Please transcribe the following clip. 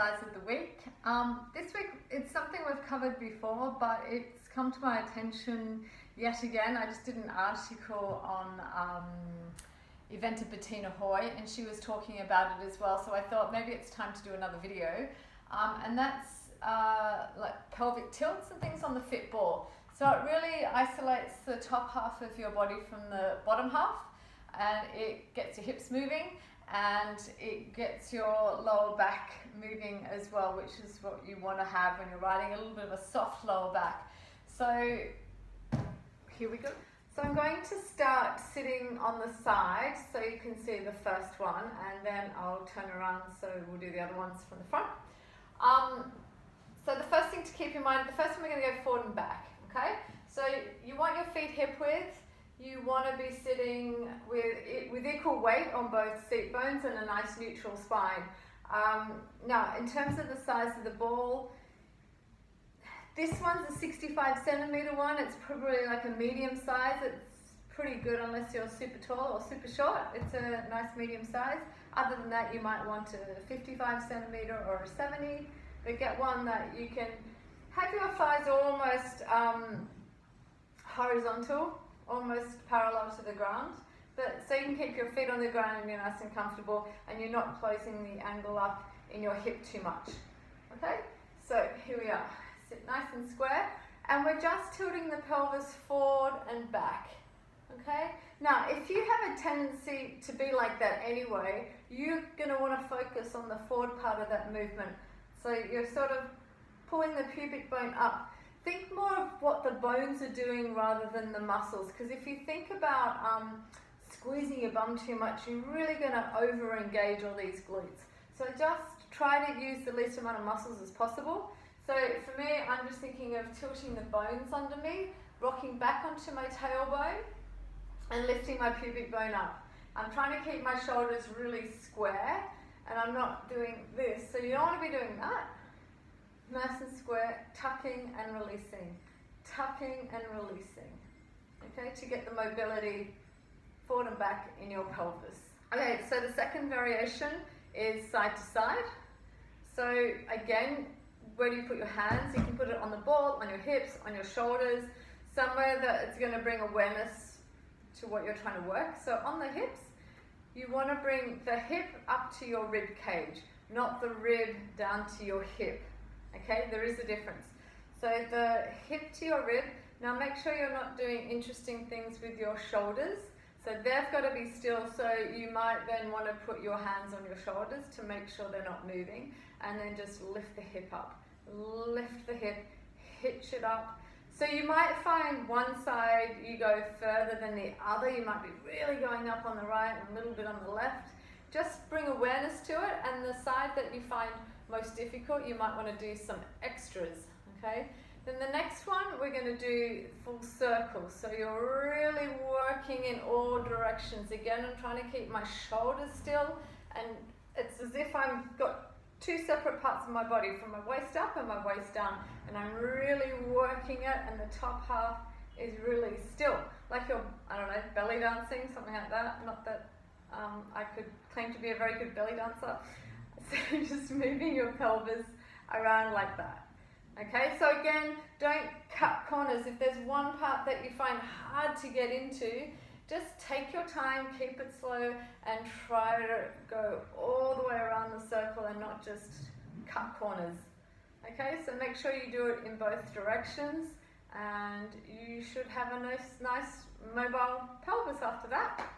exercise of the week. This week it's something we've covered before, but it's come to my attention yet again. I just did an article on Eventa Bettina Hoy, and she was talking about it as well, so I thought maybe it's time to do another video. And that's like pelvic tilts and things on the fit ball. So it really isolates the top half of your body from the bottom half, and it gets your hips moving, and it gets your lower back moving as well, which is what you want to have when you're riding, a little bit of a soft lower back. So here we go. So I'm going to start sitting on the side so you can see the first one, and then I'll turn around so we'll do the other ones from the front. So the first thing to keep in mind, the first one we're going to go forward and back, okay? So you want your feet hip width. You want to be sitting with equal weight on both seat bones and a nice neutral spine. Now, in terms of the size of the ball, this one's a 65 centimeter one. It's probably like a medium size. It's pretty good unless you're super tall or super short. It's a nice medium size. Other than that, you might want a 55 centimeter or a 70, but get one that you can have your thighs almost horizontal, almost parallel to the ground, but so you can keep your feet on the ground and you're nice and comfortable, and you're not closing the angle up in your hip too much. Okay, so here we are. Sit nice and square, and we're just tilting the pelvis forward and back. Okay, now if you have a tendency to be like that anyway, you're going to want to focus on the forward part of that movement. So you're sort of pulling the pubic bone up. Think more of what the bones are doing rather than the muscles, because if you think about squeezing your bum too much, you're really going to over engage all these glutes. So just try to use the least amount of muscles as possible. So for me, I'm just thinking of tilting the bones under me, rocking back onto my tailbone and lifting my pubic bone up. I'm trying to keep my shoulders really square, and I'm not doing this. So you don't want to be doing that. Nice and square, tucking and releasing, tucking and releasing, okay, to get the mobility forward and back in your pelvis. Okay, so the second variation is side to side. So again, where do you put your hands? You can put it on the ball, on your hips, on your shoulders, somewhere that it's going to bring awareness to what you're trying to work. So on the hips, you want to bring the hip up to your rib cage, not the rib down to your hip. Okay, there is a difference. So the hip to your rib. Now make sure you're not doing interesting things with your shoulders. So they've got to be still, so you might then want to put your hands on your shoulders to make sure they're not moving, and then just lift the hip up. Lift the hip, hitch it up. So you might find one side you go further than the other. You might be really going up on the right and a little bit on the left. Just bring awareness to it, and the side that you find most difficult, you might want to do some extras, okay? Then the next one, we're going to do full circles. So you're really working in all directions. Again, I'm trying to keep my shoulders still, and it's as if I've got two separate parts of my body, from my waist up and my waist down, and I'm really working it, and the top half is really still, like you're, I don't know, belly dancing, something like that. Not that I could claim to be a very good belly dancer. So just moving your pelvis around like that. Okay, so again, don't cut corners. If there's one part that you find hard to get into, just take your time, keep it slow, and try to go all the way around the circle and not just cut corners. Okay, so make sure you do it in both directions, and you should have a nice mobile pelvis after that.